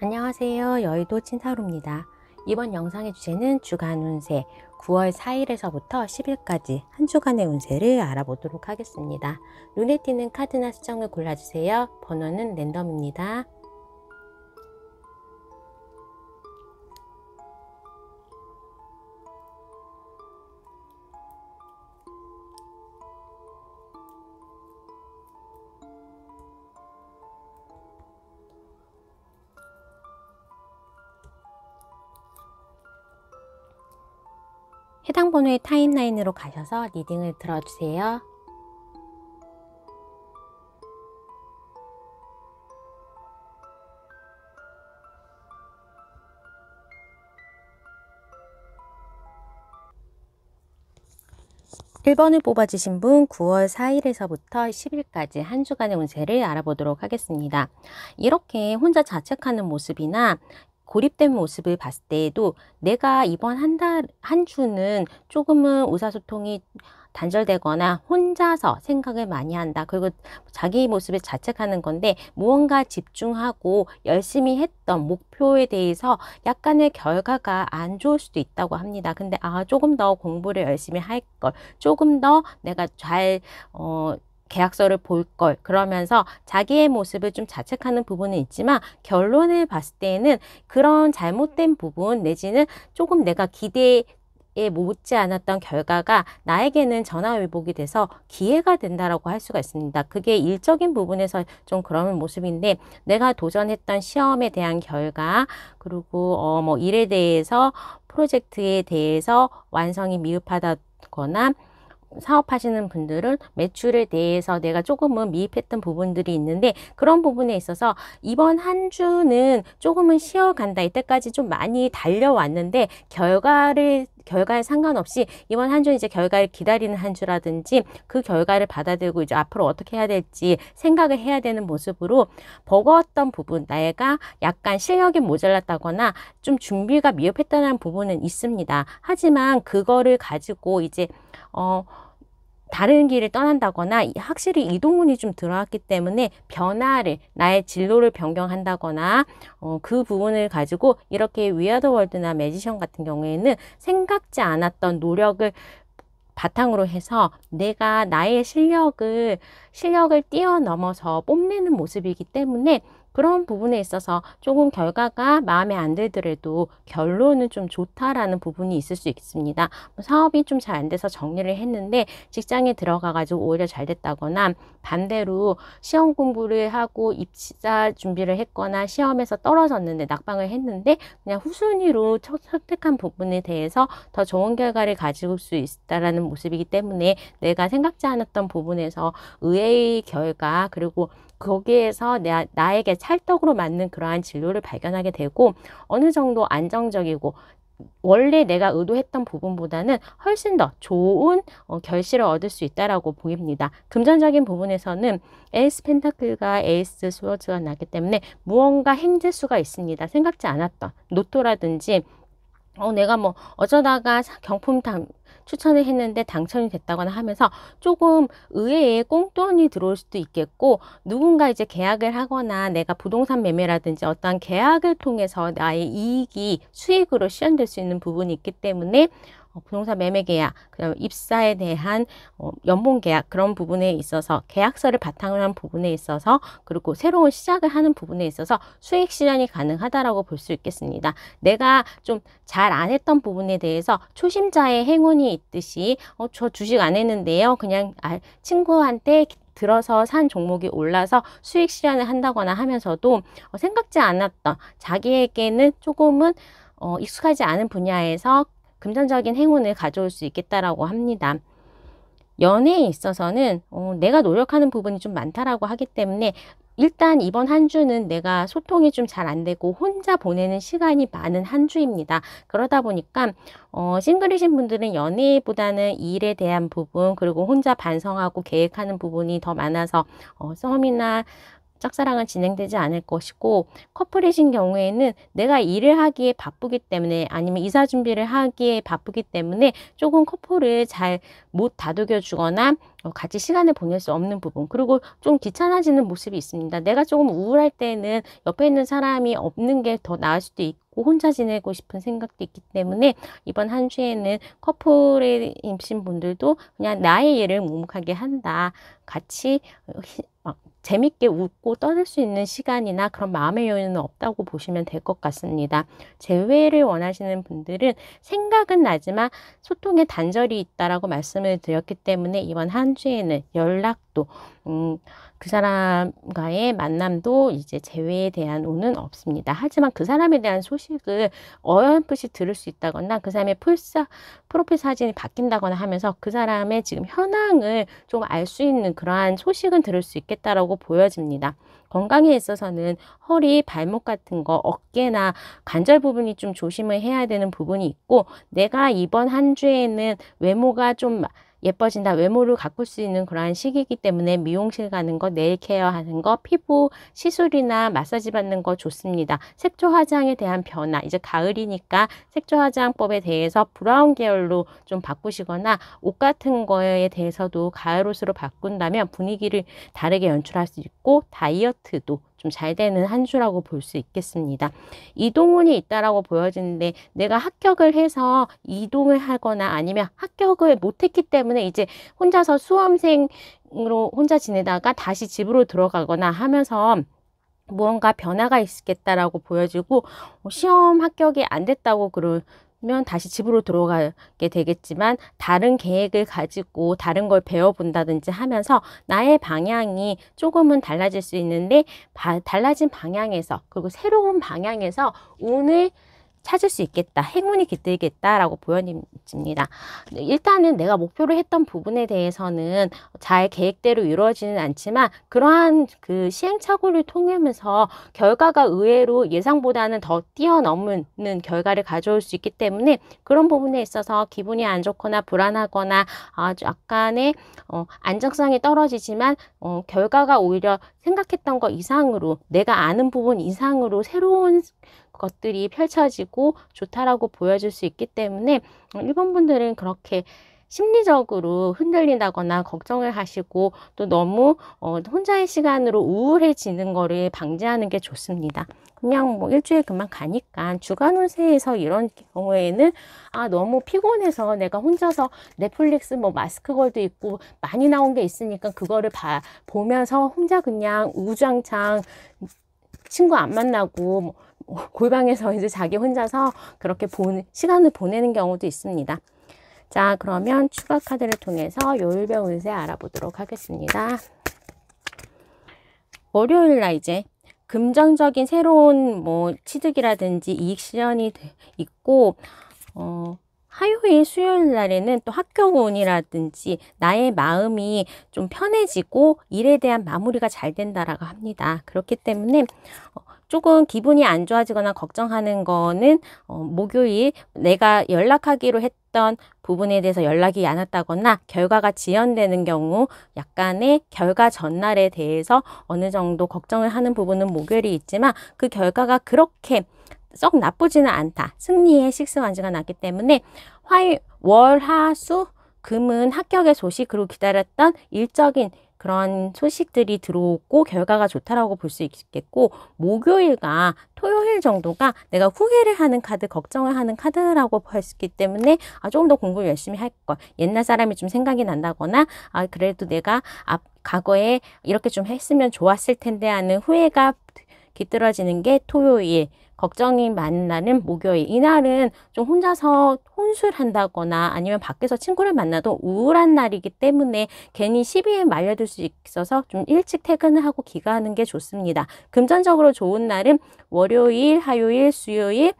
안녕하세요. 여의도 찐타로입니다. 이번 영상의 주제는 주간 운세 9월 4일에서부터 10일까지 한 주간의 운세를 알아보도록 하겠습니다. 눈에 띄는 카드나 수정을 골라주세요. 번호는 랜덤입니다. 해당 번호의 타임라인으로 가셔서 리딩을 들어주세요. (1번을) 뽑아주신 분 9월 4일에서부터 10일까지 한 주간의 운세를 알아보도록 하겠습니다. 이렇게 혼자 자책하는 모습이나 고립된 모습을 봤을 때에도 내가 이번 한 주는 조금은 의사소통이 단절되거나 혼자서 생각을 많이 한다. 그리고 자기 모습에 자책하는 건데 무언가 집중하고 열심히 했던 목표에 대해서 약간의 결과가 안 좋을 수도 있다고 합니다. 근데 조금 더 공부를 열심히 할 걸, 조금 더 내가 잘 계약서를 볼 걸, 그러면서 자기의 모습을 좀 자책하는 부분은 있지만 결론을 봤을 때에는 그런 잘못된 부분 내지는 조금 내가 기대에 못지 않았던 결과가 나에게는 전화위복이 돼서 기회가 된다라고 할 수가 있습니다. 그게 일적인 부분에서 좀 그런 모습인데, 내가 도전했던 시험에 대한 결과, 그리고 뭐 일에 대해서, 프로젝트에 대해서 완성이 미흡하다거나, 사업하시는 분들은 매출에 대해서 내가 조금은 미흡했던 부분들이 있는데, 그런 부분에 있어서 이번 한 주는 조금은 쉬어간다. 이때까지 좀 많이 달려왔는데 결과에 상관없이 이번 한 주는 이제 결과를 기다리는 한 주라든지, 그 결과를 받아들이고 이제 앞으로 어떻게 해야 될지 생각을 해야 되는 모습으로, 버거웠던 부분, 내가 약간 실력이 모자랐다거나 좀 준비가 미흡했다는 부분은 있습니다. 하지만 그거를 가지고 이제 다른 길을 떠난다거나 확실히 이동운이 좀 들어왔기 때문에 변화를, 나의 진로를 변경한다거나 그 부분을 가지고 이렇게 위아더 월드나 매지션 같은 경우에는 생각지 않았던 노력을 바탕으로 해서 내가 나의 실력을 뛰어넘어서 뽐내는 모습이기 때문에, 그런 부분에 있어서 조금 결과가 마음에 안 들더라도 결론은 좀 좋다라는 부분이 있을 수 있습니다. 사업이 좀 잘 안 돼서 정리를 했는데 직장에 들어가가지고 오히려 잘 됐다거나, 반대로 시험 공부를 하고 입사 준비를 했거나 시험에서 떨어졌는데 낙방을 했는데 그냥 후순위로 선택한 부분에 대해서 더 좋은 결과를 가지고 올 수 있다라는 모습이기 때문에, 내가 생각지 않았던 부분에서 의외의 결과, 그리고 거기에서 나에게 찰떡으로 맞는 그러한 진로를 발견하게 되고, 어느 정도 안정적이고 원래 내가 의도했던 부분보다는 훨씬 더 좋은 결실을 얻을 수 있다라고 보입니다. 금전적인 부분에서는 에이스 펜타클과 에이스 스워드가 나기 때문에 무언가 행재수가 있습니다. 생각지 않았던 로또라든지, 내가 뭐 어쩌다가 경품 추천을 했는데 당첨이 됐다거나 하면서 조금 의외의 꽁돈이 들어올 수도 있겠고, 누군가 이제 계약을 하거나 내가 부동산 매매라든지 어떠한 계약을 통해서 나의 이익이 수익으로 실현될 수 있는 부분이 있기 때문에, 부동산 매매 계약, 그다음 입사에 대한 연봉 계약, 그런 부분에 있어서 계약서를 바탕으로 한 부분에 있어서, 그리고 새로운 시작을 하는 부분에 있어서 수익 실현이 가능하다라고 볼 수 있겠습니다. 내가 좀 잘 안 했던 부분에 대해서 초심자의 행운이 있듯이 저 주식 안 했는데요, 그냥 친구한테 들어서 산 종목이 올라서 수익 실현을 한다거나 하면서도 생각지 않았던, 자기에게는 조금은 익숙하지 않은 분야에서 금전적인 행운을 가져올 수 있겠다라고 합니다. 연애에 있어서는 내가 노력하는 부분이 좀 많다라고 하기 때문에, 일단 이번 한 주는 내가 소통이 좀 잘 안 되고 혼자 보내는 시간이 많은 한 주입니다. 그러다 보니까 싱글이신 분들은 연애보다는 일에 대한 부분, 그리고 혼자 반성하고 계획하는 부분이 더 많아서 썸이나 짝사랑은 진행되지 않을 것이고, 커플이신 경우에는 내가 일을 하기에 바쁘기 때문에 아니면 이사 준비를 하기에 바쁘기 때문에 조금 커플을 잘 못 다독여 주거나 같이 시간을 보낼 수 없는 부분, 그리고 좀 귀찮아지는 모습이 있습니다. 내가 조금 우울할 때는 옆에 있는 사람이 없는 게 더 나을 수도 있고 혼자 지내고 싶은 생각도 있기 때문에 이번 한 주에는 커플이신 분들도 그냥 나의 일을 묵묵하게 한다, 같이 재밌게 웃고 떠들 수 있는 시간이나 그런 마음의 여유는 없다고 보시면 될 것 같습니다. 재회를 원하시는 분들은 생각은 나지만 소통에 단절이 있다라고 말씀을 드렸기 때문에 이번 한 주에는 연락도 그 사람과의 만남도 이제 재회에 대한 오는 없습니다. 하지만 그 사람에 대한 소식을 어렴풋이 들을 수 있다거나 그 사람의 프로필 사진이 바뀐다거나 하면서 그 사람의 지금 현황을 좀 알 수 있는 그러한 소식은 들을 수 있겠다라고 보여집니다. 건강에 있어서는 허리, 발목 같은 거, 어깨나 관절 부분이 좀 조심을 해야 되는 부분이 있고, 내가 이번 한 주에는 외모가 좀 예뻐진다, 외모를 가꿀 수 있는 그러한 시기이기 때문에 미용실 가는 거, 네일 케어 하는 거, 피부 시술이나 마사지 받는 거 좋습니다. 색조 화장에 대한 변화, 이제 가을이니까 색조 화장법에 대해서 브라운 계열로 좀 바꾸시거나 옷 같은 거에 대해서도 가을 옷으로 바꾼다면 분위기를 다르게 연출할 수 있고 다이어트도 좀 잘 되는 한 주라고 볼 수 있겠습니다. 이동운이 있다라고 보여지는데 내가 합격을 해서 이동을 하거나 아니면 합격을 못했기 때문에 이제 혼자서 수험생으로 혼자 지내다가 다시 집으로 들어가거나 하면서 무언가 변화가 있겠다라고 보여지고, 시험 합격이 안 됐다고 그러면 다시 집으로 들어가게 되겠지만 다른 계획을 가지고 다른 걸 배워본다든지 하면서 나의 방향이 조금은 달라질 수 있는데, 달라진 방향에서 그리고 새로운 방향에서 운을 찾을 수 있겠다, 행운이 깃들겠다라고 보여집니다. 일단은 내가 목표로 했던 부분에 대해서는 잘 계획대로 이루어지는 않지만 그러한 그 시행착오를 통하면서 결과가 의외로 예상보다는 더 뛰어넘는 결과를 가져올 수 있기 때문에 그런 부분에 있어서 기분이 안 좋거나 불안하거나 아주 약간의 안정성이 떨어지지만 결과가 오히려 생각했던 것 이상으로, 내가 아는 부분 이상으로 새로운 것들이 펼쳐지고 좋다라고 보여줄 수 있기 때문에 1번 분들은 그렇게 심리적으로 흔들린다거나 걱정을 하시고 또 너무 혼자의 시간으로 우울해지는 거를 방지하는 게 좋습니다. 그냥 뭐 일주일 그만 가니까 주간 운세에서 이런 경우에는 너무 피곤해서 내가 혼자서 넷플릭스 뭐 마스크걸도 있고 많이 나온 게 있으니까 그거를 보면서 혼자 그냥 우주왕창 친구 안 만나고 골방에서 이제 자기 혼자서 그렇게 시간을 보내는 경우도 있습니다. 자, 그러면 추가 카드를 통해서 요일별 운세 알아보도록 하겠습니다. 월요일 날 이제 금전적인 새로운 뭐 취득이라든지 이익 실현이 있고, 화요일, 수요일 날에는 또 합격 운이라든지 나의 마음이 좀 편해지고 일에 대한 마무리가 잘 된다라고 합니다. 그렇기 때문에 조금 기분이 안 좋아지거나 걱정하는 거는 목요일 내가 연락하기로 했던 부분에 대해서 연락이 안 왔다거나 결과가 지연되는 경우 약간의 결과 전날에 대해서 어느 정도 걱정을 하는 부분은 목요일이 있지만 그 결과가 그렇게 썩 나쁘지는 않다. 승리의 식스완즈가 났기 때문에 월, 화, 수, 금은 합격의 소식, 그리고 기다렸던 일적인 그런 소식들이 들어오고 결과가 좋다라고 볼 수 있겠고, 목요일과 토요일 정도가 내가 후회를 하는 카드, 걱정을 하는 카드라고 볼 수 있기 때문에 조금 더 공부를 열심히 할 걸, 옛날 사람이 좀 생각이 난다거나 그래도 내가 과거에 이렇게 좀 했으면 좋았을 텐데 하는 후회가 깃들어지는 게 토요일, 걱정이 많은 날은 목요일. 이날은 좀 혼자서 혼술한다거나 아니면 밖에서 친구를 만나도 우울한 날이기 때문에 괜히 시비에 말려들 수 있어서 좀 일찍 퇴근을 하고 귀가하는 게 좋습니다. 금전적으로 좋은 날은 월요일, 화요일, 수요일,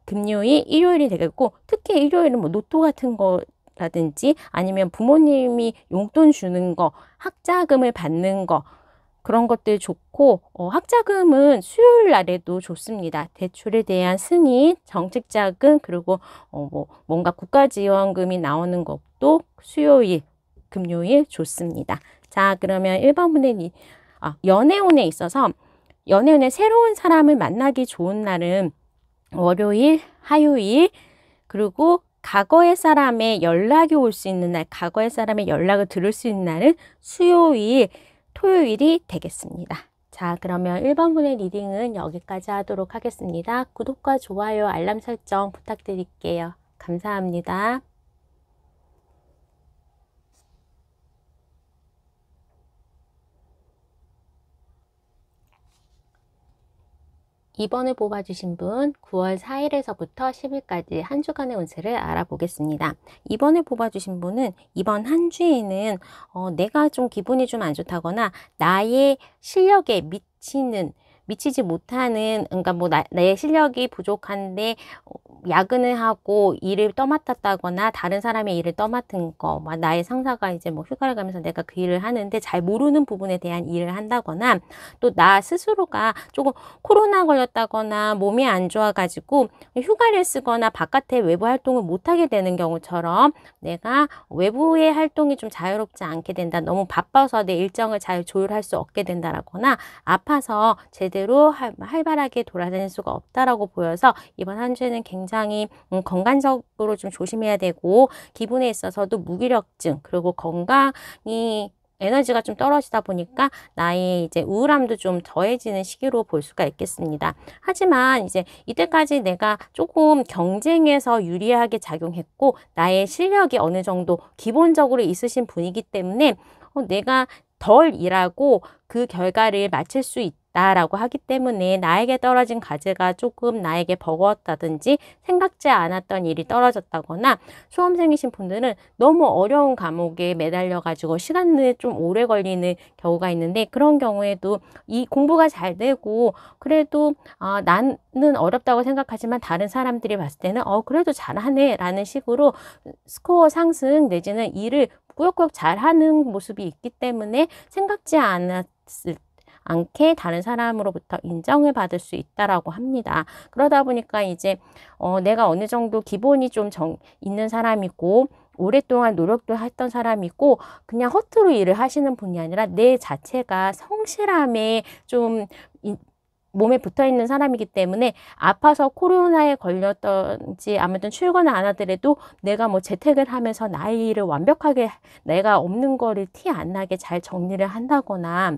금요일, 일요일이 되겠고, 특히 일요일은 뭐 로또 같은 거 라든지 아니면 부모님이 용돈 주는 거, 학자금을 받는 거, 그런 것들 좋고, 학자금은 수요일 날에도 좋습니다. 대출에 대한 승인, 정책자금, 그리고 뭔가 국가지원금이 나오는 것도 수요일, 금요일 좋습니다. 자, 그러면 1번 분의 연애운에 있어서 연애운에 새로운 사람을 만나기 좋은 날은 월요일, 화요일, 그리고 과거의 사람의 연락이 올 수 있는 날, 과거의 사람의 연락을 들을 수 있는 날은 수요일, 토요일이 되겠습니다. 자, 그러면 1번분의 리딩은 여기까지 하도록 하겠습니다. 구독과 좋아요, 알람 설정 부탁드릴게요. 감사합니다. 2번을 뽑아주신 분 9월 4일에서부터 10일까지 한 주간의 운세를 알아보겠습니다. 2번을 뽑아주신 분은 이번 한 주에는 내가 좀 기분이 좀 안 좋다거나 나의 실력에 미치지 못하는, 그러니까 뭐 내 실력이 부족한데 야근을 하고 일을 떠맡았다거나 다른 사람의 일을 떠맡은 거, 나의 상사가 이제 뭐 휴가를 가면서 내가 그 일을 하는데 잘 모르는 부분에 대한 일을 한다거나, 또 나 스스로가 조금 코로나 걸렸다거나 몸이 안 좋아가지고 휴가를 쓰거나 바깥에 외부 활동을 못하게 되는 경우처럼 내가 외부의 활동이 좀 자유롭지 않게 된다, 너무 바빠서 내 일정을 잘 조율할 수 없게 된다거나 아파서 제대로 활발하게 돌아다닐 수가 없다라고 보여서 이번 한 주에는 굉장히 건강적으로 좀 조심해야 되고, 기분에 있어서도 무기력증, 그리고 건강이 에너지가 좀 떨어지다 보니까 나의 이제 우울함도 좀 더해지는 시기로 볼 수가 있겠습니다. 하지만 이제 이때까지 내가 조금 경쟁에서 유리하게 작용했고 나의 실력이 어느 정도 기본적으로 있으신 분이기 때문에 내가 덜 일하고 그 결과를 맞출 수 있다라고 하기 때문에 나에게 떨어진 과제가 조금 나에게 버거웠다든지 생각지 않았던 일이 떨어졌다거나, 수험생이신 분들은 너무 어려운 과목에 매달려 가지고 시간이 좀 오래 걸리는 경우가 있는데, 그런 경우에도 이 공부가 잘 되고 그래도 나는 어렵다고 생각하지만 다른 사람들이 봤을 때는 그래도 잘하네 라는 식으로 스코어 상승 내지는 일을 꾸역꾸역 잘하는 모습이 있기 때문에 생각지 않게 다른 사람으로부터 인정을 받을 수 있다라고 합니다. 그러다 보니까 이제 내가 어느 정도 기본이 좀 있는 사람이고 오랫동안 노력도 했던 사람이고 그냥 허투루 일을 하시는 분이 아니라 내 자체가 성실함에 좀 몸에 붙어 있는 사람이기 때문에 아파서 코로나에 걸렸던지 아무튼 출근을 안 하더라도 내가 뭐 재택을 하면서 나의 일을 완벽하게 내가 없는 거를 티 안 나게 잘 정리를 한다거나,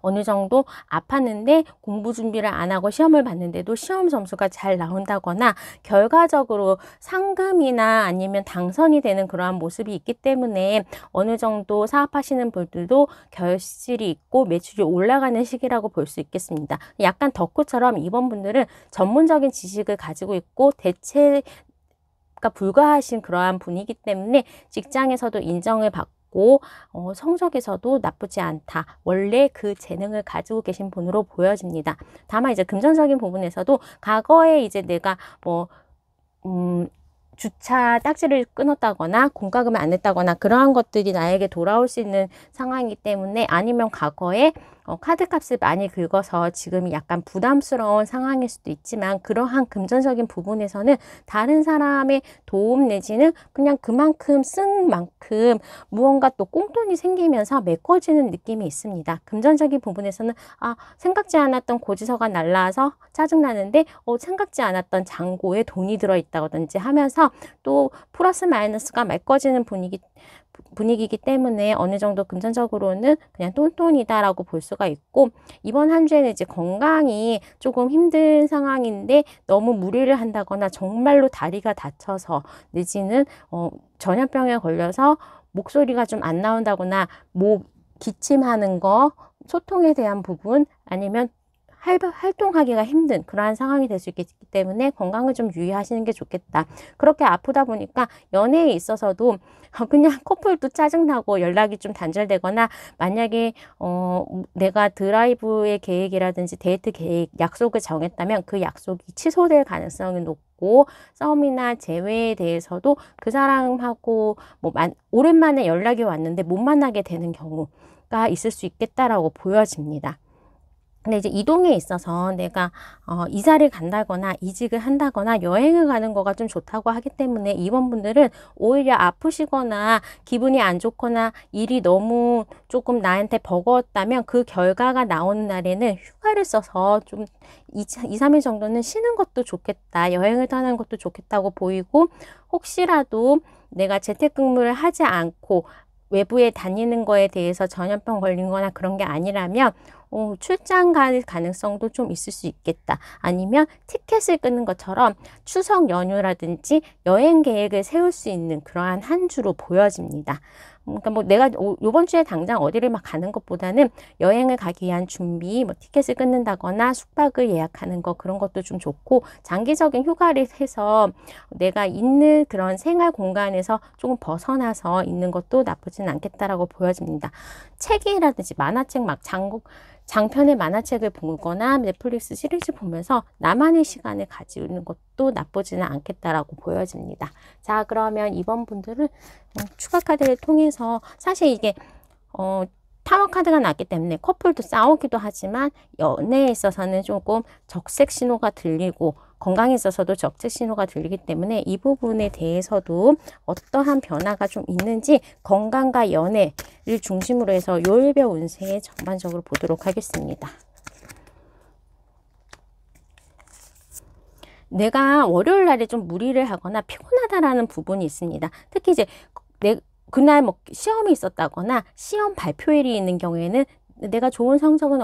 어느 정도 아팠는데 공부 준비를 안 하고 시험을 봤는데도 시험 점수가 잘 나온다거나 결과적으로 상금이나 아니면 당선이 되는 그러한 모습이 있기 때문에 어느 정도 사업하시는 분들도 결실이 있고 매출이 올라가는 시기라고 볼 수 있겠습니다. 약간 덕후처럼 이번 분들은 전문적인 지식을 가지고 있고 대체가 불가하신 그러한 분이기 때문에 직장에서도 인정을 받고 성적에서도 나쁘지 않다. 원래 그 재능을 가지고 계신 분으로 보여집니다. 다만 이제 금전적인 부분에서도 과거에 이제 내가 주차 딱지를 끊었다거나 공과금을 안 냈다거나 그러한 것들이 나에게 돌아올 수 있는 상황이기 때문에, 아니면 과거에 카드값을 많이 긁어서 지금이 약간 부담스러운 상황일 수도 있지만, 그러한 금전적인 부분에서는 다른 사람의 도움 내지는 그냥 그만큼 쓴 만큼 무언가 또 꽁돈이 생기면서 메꿔지는 느낌이 있습니다. 금전적인 부분에서는 생각지 않았던 고지서가 날라와서 짜증나는데 생각지 않았던 잔고에 돈이 들어있다든지 하면서 또 플러스 마이너스가 메꿔지는 분위기이기 때문에 어느 정도 금전적으로는 그냥 똔똔이다라고 볼 수가 있고, 이번 한 주에는 이제 건강이 조금 힘든 상황인데 너무 무리를 한다거나 정말로 다리가 다쳐서 내지는 전염병에 걸려서 목소리가 좀 안 나온다거나 기침하는 거, 소통에 대한 부분, 아니면 활동하기가 힘든 그러한 상황이 될 수 있기 때문에 건강을 좀 유의하시는 게 좋겠다. 그렇게 아프다 보니까 연애에 있어서도 그냥 커플도 짜증나고 연락이 좀 단절되거나, 만약에 내가 드라이브의 계획이라든지 데이트 계획, 약속을 정했다면 그 약속이 취소될 가능성이 높고, 싸움이나 재회에 대해서도 그 사람하고 오랜만에 연락이 왔는데 못 만나게 되는 경우가 있을 수 있겠다라고 보여집니다. 근데 이제 이동에 있어서 내가 이사를 간다거나 이직을 한다거나 여행을 가는 거가 좀 좋다고 하기 때문에 이번 분들은 오히려 아프시거나 기분이 안 좋거나 일이 너무 조금 나한테 버거웠다면 그 결과가 나오는 날에는 휴가를 써서 좀 2, 3일 정도는 쉬는 것도 좋겠다. 여행을 떠나는 것도 좋겠다고 보이고, 혹시라도 내가 재택근무를 하지 않고 외부에 다니는 거에 대해서 전염병 걸린 거나 그런 게 아니라면 출장 갈 가능성도 좀 있을 수 있겠다. 아니면 티켓을 끊는 것처럼 추석 연휴라든지 여행 계획을 세울 수 있는 그러한 한 주로 보여집니다. 그러니까 뭐 내가 요번 주에 당장 어디를 막 가는 것보다는 여행을 가기 위한 준비, 뭐 티켓을 끊는다거나 숙박을 예약하는 거 그런 것도 좀 좋고, 장기적인 휴가를 해서 내가 있는 그런 생활 공간에서 조금 벗어나서 있는 것도 나쁘진 않겠다라고 보여집니다. 책이라든지 만화책 막 장편의 만화책을 보거나 넷플릭스 시리즈 보면서 나만의 시간을 가지는 것도 나쁘지는 않겠다라고 보여집니다. 자, 그러면 이번 분들은 추가 카드를 통해서 사실 이게 타워 카드가 났기 때문에 커플도 싸우기도 하지만 연애에 있어서는 조금 적색 신호가 들리고 건강에 있어서도 적색 신호가 들리기 때문에 이 부분에 대해서도 어떠한 변화가 좀 있는지 건강과 연애를 중심으로 해서 요일별 운세 전반적으로 보도록 하겠습니다. 내가 월요일 날에 좀 무리를 하거나 피곤하다라는 부분이 있습니다. 특히 이제 그날 뭐 시험이 있었다거나 시험 발표일이 있는 경우에는 내가 좋은 성적은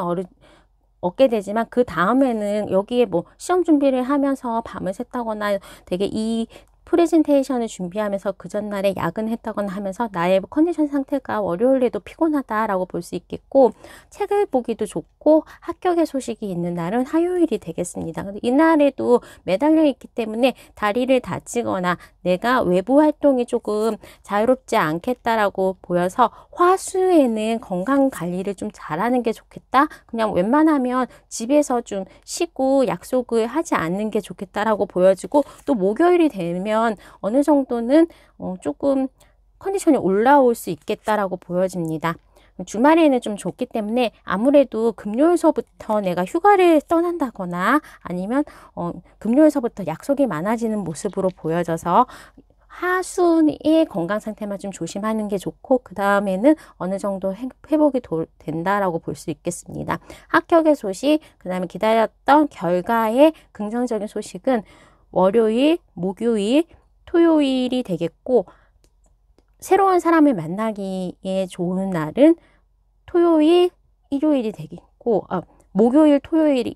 얻게 되지만 그 다음에는 여기에 뭐 시험 준비를 하면서 밤을 샜다거나 되게 이 프레젠테이션을 준비하면서 그 전날에 야근했다거나 하면서 나의 컨디션 상태가 월요일에도 피곤하다라고 볼 수 있겠고, 책을 보기도 좋고 합격의 소식이 있는 날은 화요일이 되겠습니다. 근데 이날에도 매달려 있기 때문에 다리를 다치거나 내가 외부 활동이 조금 자유롭지 않겠다라고 보여서 화수에는 건강 관리를 좀 잘하는 게 좋겠다. 그냥 웬만하면 집에서 좀 쉬고 약속을 하지 않는 게 좋겠다라고 보여지고, 또 목요일이 되면 어느 정도는 조금 컨디션이 올라올 수 있겠다라고 보여집니다. 주말에는 좀 좋기 때문에 아무래도 금요일서부터 내가 휴가를 떠난다거나 아니면 금요일서부터 약속이 많아지는 모습으로 보여져서 하순의 건강 상태만 좀 조심하는 게 좋고, 그 다음에는 어느 정도 회복이 된다라고 볼 수 있겠습니다. 합격의 소식, 그 다음에 기다렸던 결과의 긍정적인 소식은 월요일, 목요일, 토요일이 되겠고, 새로운 사람을 만나기에 좋은 날은 토요일, 일요일이 되겠고, 목요일, 토요일,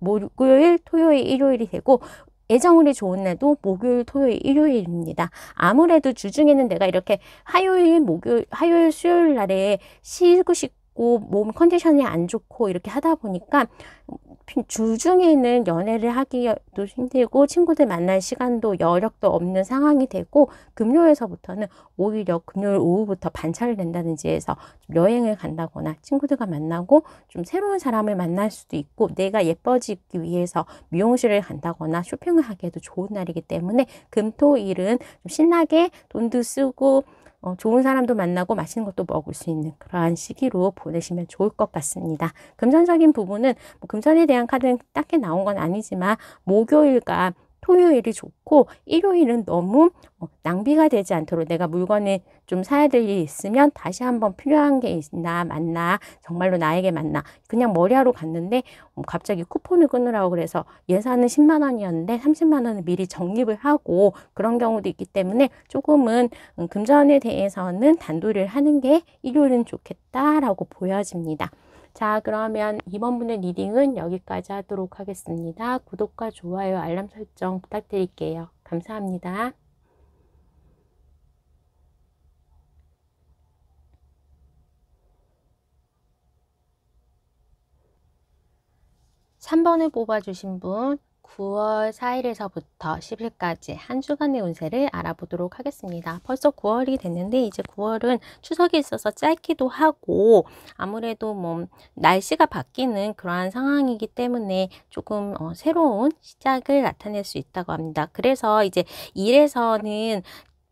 일요일이 되고, 애정운이 좋은 날도 목요일, 토요일, 일요일입니다. 아무래도 주중에는 내가 이렇게 화요일, 수요일 날에 쉬고 싶고 몸 컨디션이 안 좋고 이렇게 하다 보니까 주중에는 연애를 하기도 힘들고 친구들 만날 시간도 여력도 없는 상황이 되고, 금요일서부터는 오히려 금요일 오후부터 반차를 낸다든지 해서 좀 여행을 간다거나 친구들과 만나고 좀 새로운 사람을 만날 수도 있고, 내가 예뻐지기 위해서 미용실을 간다거나 쇼핑을 하기에도 좋은 날이기 때문에 금토일은 좀 신나게 돈도 쓰고 좋은 사람도 만나고 맛있는 것도 먹을 수 있는 그러한 시기로 보내시면 좋을 것 같습니다. 금전적인 부분은 뭐 금전에 대한 카드는 딱히 나온 건 아니지만 목요일과 토요일이 좋고, 일요일은 너무 낭비가 되지 않도록 내가 물건을 좀 사야 될 일이 있으면 다시 한번 필요한 게 있나 맞나, 정말로 나에게 맞나, 그냥 머리하러 갔는데 갑자기 쿠폰을 끊으라고 그래서 예산은 10만 원이었는데 30만 원을 미리 적립을 하고 그런 경우도 있기 때문에 조금은 금전에 대해서는 단도리를 하는 게 일요일은 좋겠다라고 보여집니다. 자, 그러면 이번 분의 리딩은 여기까지 하도록 하겠습니다. 구독과 좋아요, 알람 설정 부탁드릴게요. 감사합니다. 3번을 뽑아주신 분, 9월 4일에서부터 10일까지 한 주간의 운세를 알아보도록 하겠습니다. 벌써 9월이 됐는데 이제 9월은 추석이 있어서 짧기도 하고, 아무래도 뭐 날씨가 바뀌는 그러한 상황이기 때문에 조금 새로운 시작을 나타낼 수 있다고 합니다. 그래서 이제 일에서는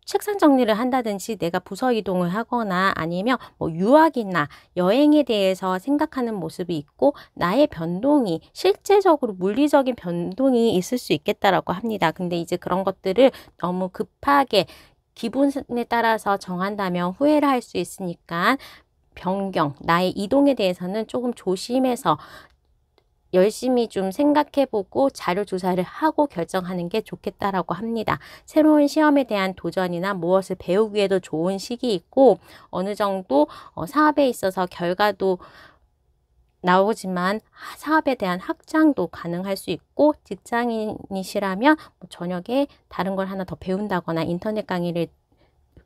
책상 정리를 한다든지 내가 부서 이동을 하거나 아니면 뭐 유학이나 여행에 대해서 생각하는 모습이 있고 나의 변동이 실제적으로 물리적인 변동이 있을 수 있겠다라고 합니다. 근데 이제 그런 것들을 너무 급하게 기분에 따라서 정한다면 후회를 할 수 있으니까 변경, 나의 이동에 대해서는 조금 조심해서 열심히 좀 생각해보고 자료 조사를 하고 결정하는 게 좋겠다라고 합니다. 새로운 시험에 대한 도전이나 무엇을 배우기에도 좋은 시기이고 어느 정도 사업에 있어서 결과도 나오지만 사업에 대한 확장도 가능할 수 있고 직장인이시라면 뭐 저녁에 다른 걸 하나 더 배운다거나 인터넷 강의를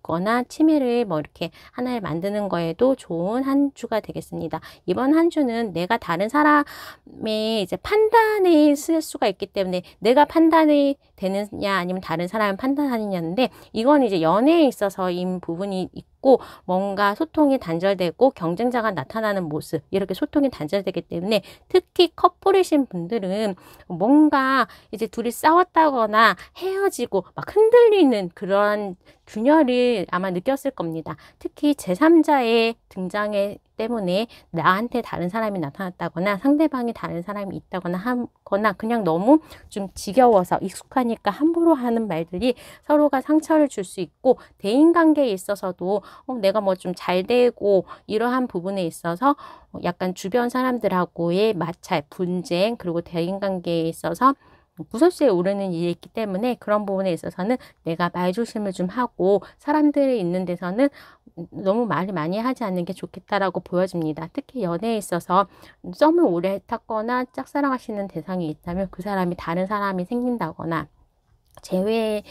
거나 취미를 뭐 이렇게 하나를 만드는 거에도 좋은 한 주가 되겠습니다. 이번 한 주는 내가 다른 사람의 이제 판단에 쓸 수가 있기 때문에 내가 판단이 되느냐 아니면 다른 사람은 판단하느냐인데 이건 이제 연애에 있어서인 부분이 있고 뭔가 소통이 단절되고 경쟁자가 나타나는 모습 이렇게 소통이 단절되기 때문에 특히 커플이신 분들은 뭔가 이제 둘이 싸웠다거나 헤어지고 막 흔들리는 그런 균열을 아마 느꼈을 겁니다. 특히 제3자의 등장에 때문에 나한테 다른 사람이 나타났다거나 상대방이 다른 사람이 있다거나 하거나 그냥 너무 좀 지겨워서 익숙하니까 함부로 하는 말들이 서로가 상처를 줄 수 있고 대인관계에 있어서도 내가 뭐 좀 잘 되고 이러한 부분에 있어서 약간 주변 사람들하고의 마찰, 분쟁 그리고 대인관계에 있어서 무섭게 오르는 일이 있기 때문에 그런 부분에 있어서는 내가 말조심을 좀 하고 사람들이 있는 데서는 너무 말을 많이 하지 않는 게 좋겠다라고 보여집니다. 특히 연애에 있어서 썸을 오래 탔거나 짝사랑하시는 대상이 있다면 그 사람이 다른 사람이 생긴다거나 재회를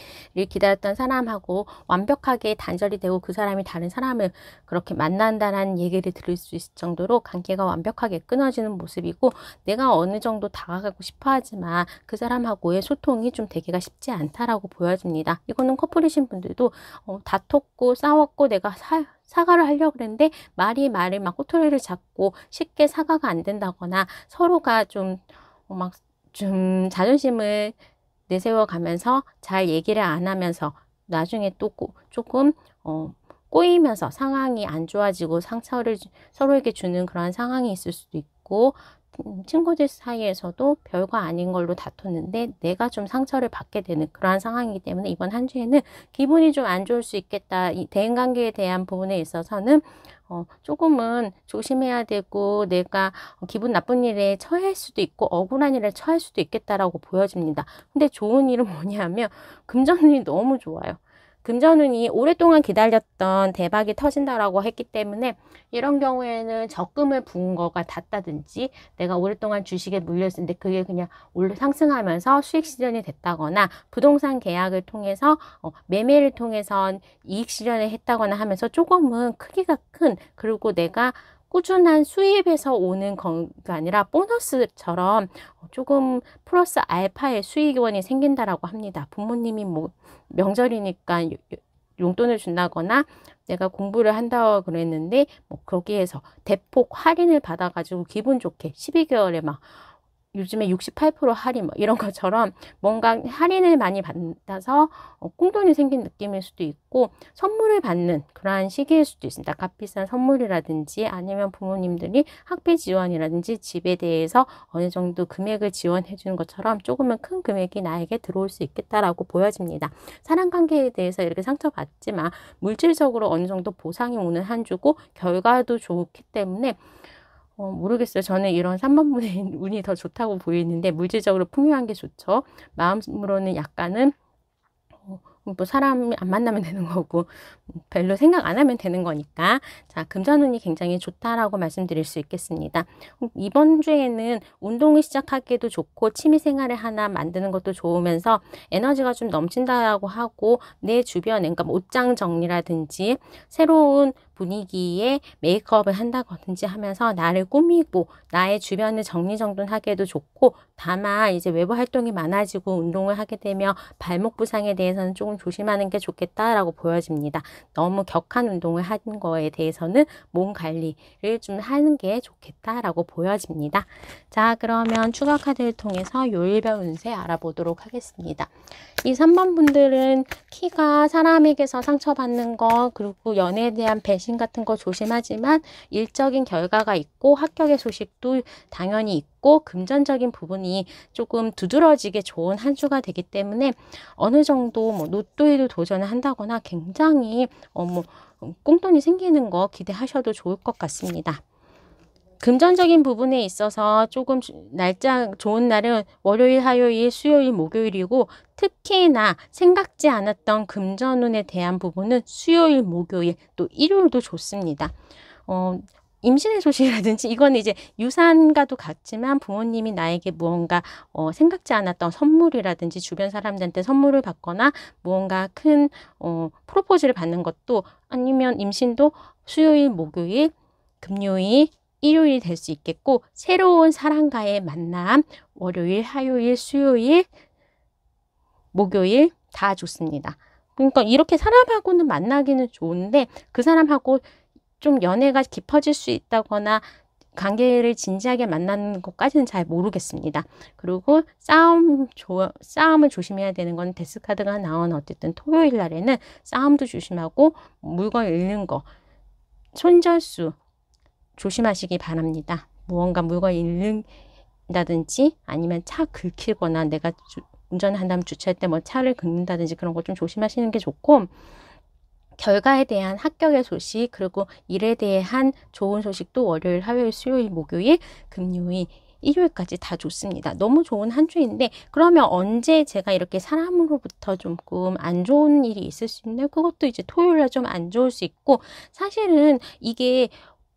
기다렸던 사람하고 완벽하게 단절이 되고 그 사람이 다른 사람을 그렇게 만난다는 얘기를 들을 수 있을 정도로 관계가 완벽하게 끊어지는 모습이고 내가 어느 정도 다가가고 싶어 하지만 그 사람하고의 소통이 좀 되기가 쉽지 않다라고 보여집니다. 이거는 커플이신 분들도 다퉜고 싸웠고 내가 사과를 하려고 그랬는데 말이 막 꼬투리를 잡고 쉽게 사과가 안 된다거나 서로가 좀 자존심을 내세워 가면서 잘 얘기를 안 하면서 나중에 또 조금 꼬이면서 상황이 안 좋아지고 상처를 서로에게 주는 그런 상황이 있을 수도 있고 친구들 사이에서도 별거 아닌 걸로 다퉜는데 내가 좀 상처를 받게 되는 그러한 상황이기 때문에 이번 한 주에는 기분이 좀 안 좋을 수 있겠다. 이 대인관계에 대한 부분에 있어서는 조금은 조심해야 되고 내가 기분 나쁜 일에 처할 수도 있고 억울한 일에 처할 수도 있겠다라고 보여집니다. 근데 좋은 일은 뭐냐면 금전운이 너무 좋아요. 금전운이 오랫동안 기다렸던 대박이 터진다라고 했기 때문에 이런 경우에는 적금을 부은 거가 닿다든지 내가 오랫동안 주식에 물렸는데 그게 그냥 올라 상승하면서 수익 실현이 됐다거나 부동산 계약을 통해서 매매를 통해서 이익 실현을 했다거나 하면서 조금은 크기가 큰 그리고 내가 꾸준한 수입에서 오는 거가 아니라 보너스처럼 조금 플러스 알파의 수익원이 생긴다라고 합니다. 부모님이 뭐 명절이니까 용돈을 준다거나 내가 공부를 한다고 그랬는데 뭐 거기에서 대폭 할인을 받아가지고 기분 좋게 12개월에 막 요즘에 68% 할인 뭐 이런 것처럼 뭔가 할인을 많이 받아서 꽁돈이 생긴 느낌일 수도 있고 선물을 받는 그러한 시기일 수도 있습니다. 값비싼 선물이라든지 아니면 부모님들이 학비 지원이라든지 집에 대해서 어느 정도 금액을 지원해 주는 것처럼 조금은 큰 금액이 나에게 들어올 수 있겠다라고 보여집니다. 사랑관계에 대해서 이렇게 상처받지만 물질적으로 어느 정도 보상이 오는 한 주고 결과도 좋기 때문에 모르겠어요. 저는 이런 3번분의 운이 더 좋다고 보이는데 물질적으로 풍요한 게 좋죠. 마음으로는 약간은 뭐 사람 안 만나면 되는 거고 별로 생각 안 하면 되는 거니까 자 금전운이 굉장히 좋다라고 말씀드릴 수 있겠습니다. 이번 주에는 운동을 시작하기도 좋고 취미생활을 하나 만드는 것도 좋으면서 에너지가 좀 넘친다라고 하고 내 주변에 그러니까 옷장 정리라든지 새로운 분위기에 메이크업을 한다든지 하면서 나를 꾸미고 나의 주변을 정리정돈하기에도 좋고, 다만 이제 외부 활동이 많아지고 운동을 하게 되면 발목 부상에 대해서는 조금 조심하는 게 좋겠다라고 보여집니다. 너무 격한 운동을 하는 거에 대해서는 몸 관리를 좀 하는 게 좋겠다라고 보여집니다. 자, 그러면 추가 카드를 통해서 요일별 운세 알아보도록 하겠습니다. 이 3번 분들은 키가 사람에게서 상처받는 거, 그리고 연애에 대한 배신 같은 거 조심하지만 일적인 결과가 있고 합격의 소식도 당연히 있고 금전적인 부분이 조금 두드러지게 좋은 한 주가 되기 때문에 어느 정도 뭐 로또에도 도전을 한다거나 굉장히 꽁돈이 생기는 거 기대하셔도 좋을 것 같습니다. 금전적인 부분에 있어서 조금 날짜 좋은 날은 월요일, 화요일, 수요일, 목요일이고, 특히나 생각지 않았던 금전운에 대한 부분은 수요일, 목요일, 또 일요일도 좋습니다. 임신의 소식이라든지, 이건 이제 유산과도 같지만 부모님이 나에게 무언가 생각지 않았던 선물이라든지 주변 사람들한테 선물을 받거나 무언가 큰 프로포즈를 받는 것도, 아니면 임신도 수요일, 목요일, 금요일, 일요일이 될 수 있겠고, 새로운 사람과의 만남 월요일, 화요일, 수요일, 목요일 다 좋습니다. 그러니까 이렇게 사람하고는 만나기는 좋은데 그 사람하고 좀 연애가 깊어질 수 있다거나 관계를 진지하게 만나는 것까지는 잘 모르겠습니다. 그리고 싸움을 조심해야 되는 건 데스카드가 나온 어쨌든 토요일 날에는 싸움도 조심하고 물건 잃는 거, 손절수 조심하시기 바랍니다. 무언가 물건 잃는다든지 아니면 차 긁히거나 내가 운전한다면 주차할 때 뭐 차를 긁는다든지 그런 거 좀 조심하시는 게 좋고, 결과에 대한 합격의 소식, 그리고 일에 대한 좋은 소식도 월요일, 화요일, 수요일, 목요일, 금요일, 일요일까지 다 좋습니다. 너무 좋은 한 주인데, 그러면 언제 제가 이렇게 사람으로부터 조금 안 좋은 일이 있을 수 있나요? 그것도 이제 토요일날 좀 안 좋을 수 있고, 사실은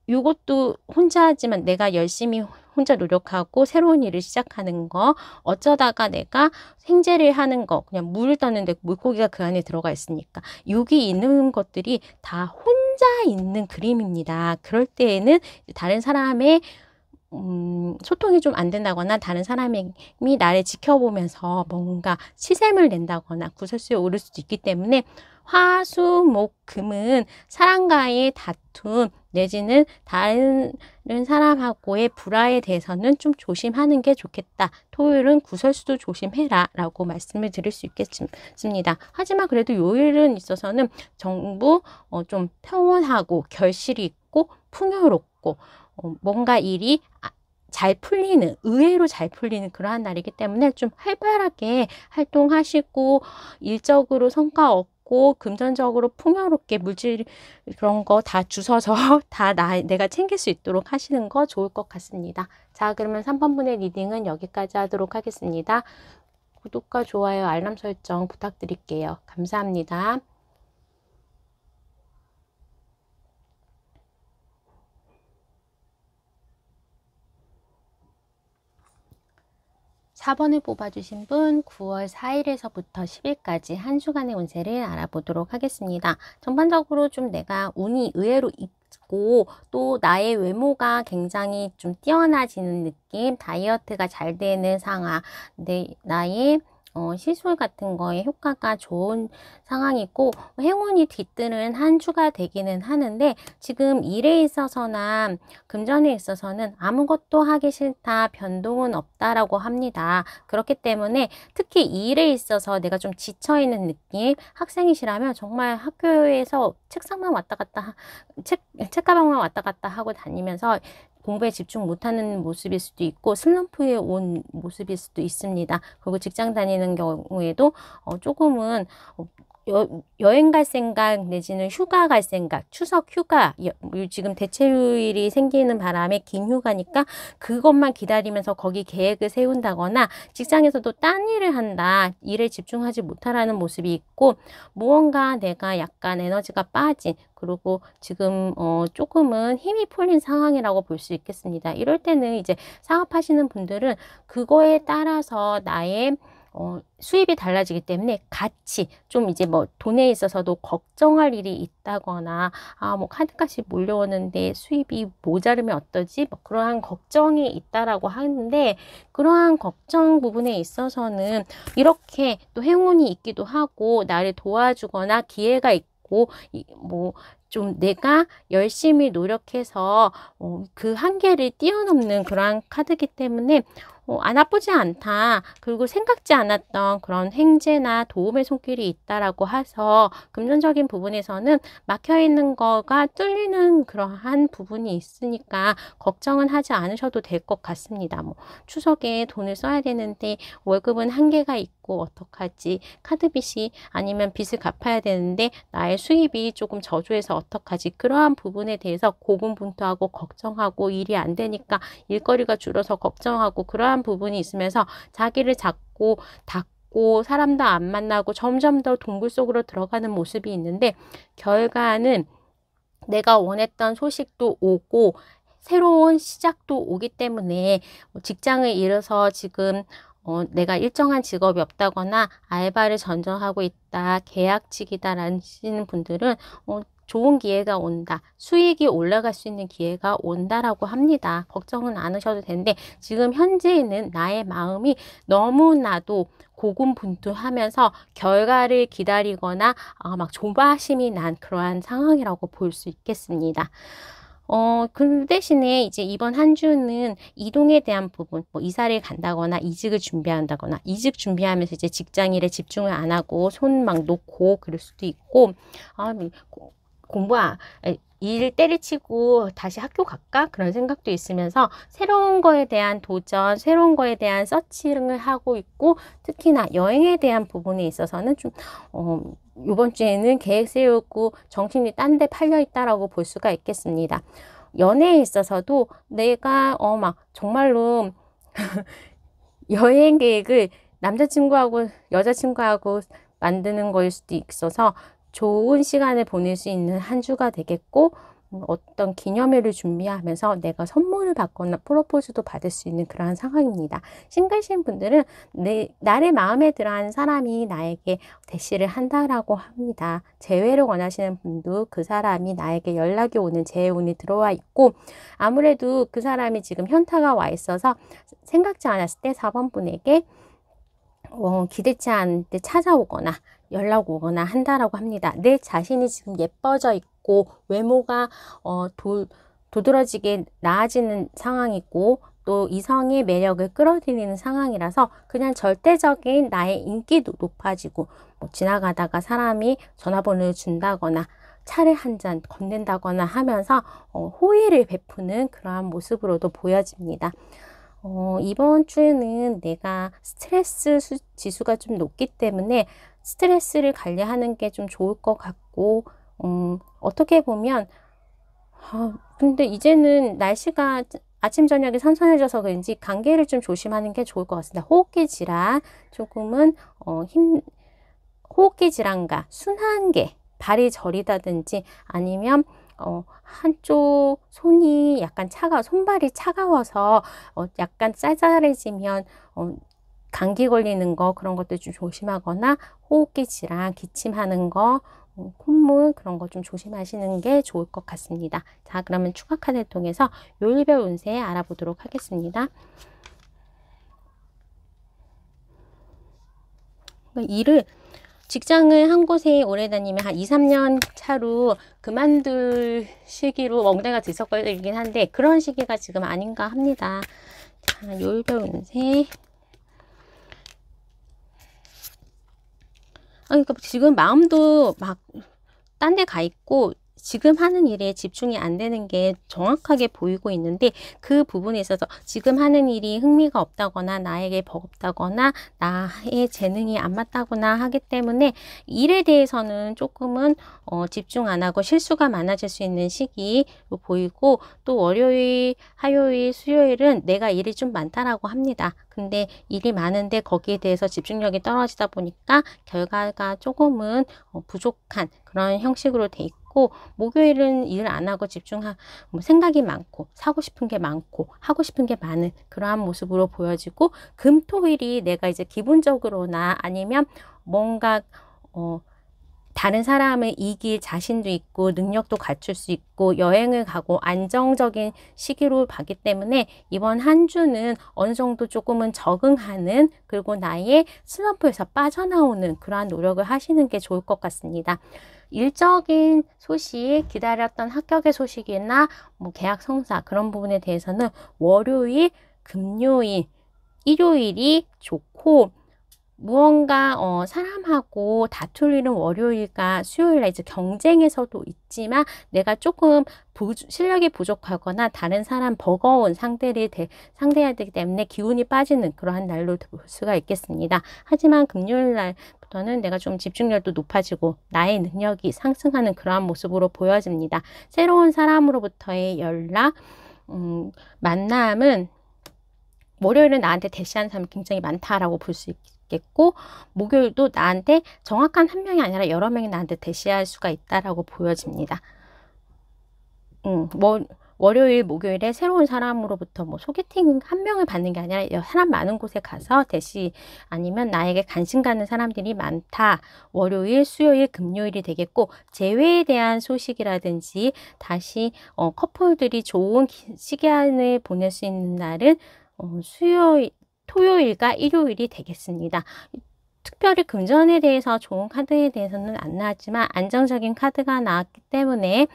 이것도 혼자 하지만 내가 열심히 혼자 노력하고 새로운 일을 시작하는 거, 어쩌다가 내가 생재를 하는 거, 그냥 물을 떴는데 물고기가 그 안에 들어가 있으니까 여기 있는 것들이 다 혼자 있는 그림입니다. 그럴 때에는 다른 사람의 소통이 좀 안 된다거나 다른 사람이 나를 지켜보면서 뭔가 시샘을 낸다거나 구설수에 오를 수도 있기 때문에 화, 수, 목, 금은 사람과의 다툼 내지는 다른 사람하고의 불화에 대해서는 좀 조심하는 게 좋겠다. 토요일은 구설수도 조심해라 라고 말씀을 드릴 수 있겠습니다. 하지만 그래도 요일은 있어서는 전부 좀 평온하고 결실이 있고 풍요롭고 뭔가 일이 잘 풀리는, 의외로 잘 풀리는 그러한 날이기 때문에 좀 활발하게 활동하시고 일적으로 성과 얻고 금전적으로 풍요롭게 물질 그런 거 다 주워서 다 내가 챙길 수 있도록 하시는 거 좋을 것 같습니다. 자, 그러면 3번 분의 리딩은 여기까지 하도록 하겠습니다. 구독과 좋아요, 알람 설정 부탁드릴게요. 감사합니다. 4번을 뽑아주신 분 9월 4일에서부터 10일까지 한 주간의 운세를 알아보도록 하겠습니다. 전반적으로 좀 내가 운이 의외로 있고 또 나의 외모가 굉장히 좀 뛰어나지는 느낌, 다이어트가 잘 되는 상황, 나의 시술 같은 거에 효과가 좋은 상황이고 행운이 뒤뜨는 한 주가 되기는 하는데, 지금 일에 있어서나 금전에 있어서는 아무것도 하기 싫다, 변동은 없다라고 합니다. 그렇기 때문에 특히 일에 있어서 내가 좀 지쳐있는 느낌, 학생이시라면 정말 학교에서 책상만 왔다 갔다 책가방만 왔다 갔다 하고 다니면서 공부에 집중 못하는 모습일 수도 있고 슬럼프에 온 모습일 수도 있습니다. 그리고 직장 다니는 경우에도 조금은 여행 갈 생각 내지는 휴가 갈 생각, 추석 휴가, 지금 대체휴일이 생기는 바람에 긴 휴가니까 그것만 기다리면서 거기 계획을 세운다거나 직장에서도 딴 일을 한다, 일에 집중하지 못하라는 모습이 있고 무언가 내가 약간 에너지가 빠진, 그리고 지금 조금은 힘이 풀린 상황이라고 볼 수 있겠습니다. 이럴 때는 이제 사업하시는 분들은 그거에 따라서 나의 수입이 달라지기 때문에 같이 좀 이제 뭐 돈에 있어서도 걱정할 일이 있다거나 뭐 카드값이 몰려오는데 수입이 모자르면 어떠지? 뭐 그러한 걱정이 있다라고 하는데 그러한 걱정 부분에 있어서는 이렇게 또 행운이 있기도 하고 나를 도와주거나 기회가 있고 뭐 좀 내가 열심히 노력해서 그 한계를 뛰어넘는 그러한 카드이기 때문에 나쁘지 않다. 그리고 생각지 않았던 그런 행재나 도움의 손길이 있다라고 해서 금전적인 부분에서는 막혀있는 거가 뚫리는 그러한 부분이 있으니까 걱정은 하지 않으셔도 될 것 같습니다. 뭐 추석에 돈을 써야 되는데 월급은 한계가 있고 어떡하지? 카드빚이 아니면 빚을 갚아야 되는데 나의 수입이 조금 저조해서 어떡하지? 그러한 부분에 대해서 고군분투하고 걱정하고 일이 안 되니까 일거리가 줄어서 걱정하고 그러한 부분이 있으면서 자기를 잡고 닫고 사람도 안 만나고 점점 더 동굴 속으로 들어가는 모습이 있는데 결과는 내가 원했던 소식도 오고 새로운 시작도 오기 때문에 직장을 잃어서 지금 내가 일정한 직업이 없다거나 알바를 전전하고 있다, 계약직이다라는 분들은 좋은 기회가 온다. 수익이 올라갈 수 있는 기회가 온다라고 합니다. 걱정은 안 하셔도 되는데 지금 현재는 나의 마음이 너무나도 고군분투하면서 결과를 기다리거나 막 조바심이 난 그러한 상황이라고 볼 수 있겠습니다. 그 대신에 이제 이번 한 주는 이동에 대한 부분, 뭐 이사를 간다거나 이직을 준비한다거나 이직 준비하면서 이제 직장일에 집중을 안 하고 손 막 놓고 그럴 수도 있고, 일 때려치고 다시 학교 갈까? 그런 생각도 있으면서 새로운 거에 대한 도전, 새로운 거에 대한 서칭을 하고 있고 특히나 여행에 대한 부분에 있어서는 좀 이번 주에는 계획 세우고 정신이 딴 데 팔려 있다라고 볼 수가 있겠습니다. 연애에 있어서도 내가 막 정말로 여행 계획을 남자친구하고 여자친구하고 만드는 거일 수도 있어서 좋은 시간을 보낼 수 있는 한 주가 되겠고 어떤 기념일을 준비하면서 내가 선물을 받거나 프로포즈도 받을 수 있는 그러한 상황입니다. 싱글신 분들은 나를 마음에 들어하는 사람이 나에게 대시를 한다라고 합니다. 재회를 원하시는 분도 그 사람이 나에게 연락이 오는 재회운이 들어와 있고 아무래도 그 사람이 지금 현타가 와 있어서 생각지 않았을 때 4번 분에게 기대치 않을 때 찾아오거나 연락 오거나 한다라고 합니다. 내 자신이 지금 예뻐져 있고 외모가 도드라지게 나아지는 상황이고 또 이성의 매력을 끌어들이는 상황이라서 그냥 절대적인 나의 인기도 높아지고 지나가다가 사람이 전화번호를 준다거나 차를 한 잔 건넨다거나 하면서 호의를 베푸는 그러한 모습으로도 보여집니다. 이번 주에는 내가 스트레스 지수가 좀 높기 때문에 스트레스를 관리하는 게 좀 좋을 것 같고 어떻게 보면 근데 이제는 날씨가 아침 저녁에 선선해져서 그런지 감기를 좀 조심하는 게 좋을 것 같습니다. 호흡기 질환 조금은 호흡기 질환과 순환계 발이 저리다든지 아니면 한쪽 손이 약간 손발이 차가워서 약간 쌀쌀해지면 감기 걸리는 거 그런 것들 좀 조심하거나 호흡기 질환, 기침하는 거, 콧물 그런 거 좀 조심하시는 게 좋을 것 같습니다. 자, 그러면 추가 카드를 통해서 요일별 운세 알아보도록 하겠습니다. 직장을 한 곳에 오래 다니면 한 2, 3년 차로 그만둘 시기로 멍때가 들썩거리긴 한데 그런 시기가 지금 아닌가 합니다. 자, 요일별 운세. 그러니까 지금 마음도 막 딴 데 가 있고 지금 하는 일에 집중이 안 되는 게 정확하게 보이고 있는데 그 부분에 있어서 지금 하는 일이 흥미가 없다거나 나에게 버겁다거나 나의 재능이 안 맞다거나 하기 때문에 일에 대해서는 조금은 집중 안 하고 실수가 많아질 수 있는 시기로 보이고 또 월요일, 화요일, 수요일은 내가 일이 좀 많다라고 합니다. 근데 일이 많은데 거기에 대해서 집중력이 떨어지다 보니까 결과가 조금은 부족한 그런 형식으로 돼 있고 있고, 목요일은 일 안 하고 뭐 생각이 많고 사고 싶은 게 많고 하고 싶은 게 많은 그러한 모습으로 보여지고, 금토일이 내가 이제 기분적으로나 아니면 뭔가 다른 사람을 이길 자신도 있고 능력도 갖출 수 있고 여행을 가고 안정적인 시기로 봤기 때문에 이번 한 주는 어느 정도 조금은 적응하는, 그리고 나의 슬럼프에서 빠져나오는 그러한 노력을 하시는 게 좋을 것 같습니다. 일적인 소식, 기다렸던 합격의 소식이나 뭐 계약 성사 그런 부분에 대해서는 월요일, 금요일, 일요일이 좋고, 무언가 사람하고 다툴 일은 월요일과 수요일에 이제 경쟁에서도 있지만, 내가 조금 실력이 부족하거나 다른 사람 버거운 상대해야 되기 때문에 기운이 빠지는 그러한 날로 볼 수가 있겠습니다. 하지만 금요일 날부터는 내가 좀 집중력도 높아지고 나의 능력이 상승하는 그러한 모습으로 보여집니다. 새로운 사람으로부터의 연락, 만남은 월요일은 나한테 대시하는 사람이 굉장히 많다라고 볼 수 있겠고, 목요일도 나한테 정확한 한 명이 아니라 여러 명이 나한테 대시할 수가 있다라고 보여집니다. 월요일, 목요일에 새로운 사람으로부터 뭐 소개팅 한 명을 받는 게 아니라 사람 많은 곳에 가서 대시, 아니면 나에게 관심 가는 사람들이 많다. 월요일, 수요일, 금요일이 되겠고, 재회에 대한 소식이라든지 다시 커플들이 좋은 시간을 보낼 수 있는 날은 토요일과 일요일이 되겠습니다. 특별히 금전에 대해서 좋은 카드에 대해서는 안 나왔지만 안정적인 카드가 나왔기 때문에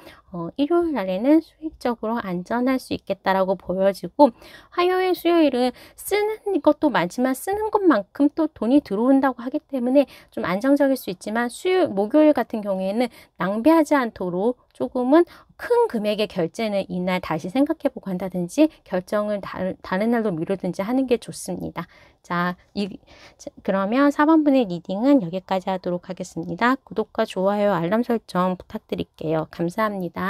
일요일 날에는 수익적으로 안전할 수 있겠다라고 보여지고, 화요일, 수요일은 쓰는 것도 많지만 쓰는 것만큼 또 돈이 들어온다고 하기 때문에 좀 안정적일 수 있지만, 목요일 같은 경우에는 낭비하지 않도록 조금은 큰 금액의 결제는 이날 다시 생각해보고 한다든지 결정을 다른 날로 미루든지 하는 게 좋습니다. 자, 그러면 4번분의 리딩은 여기까지 하도록 하겠습니다. 구독과 좋아요, 알람 설정 부탁드릴게요. 감사합니다.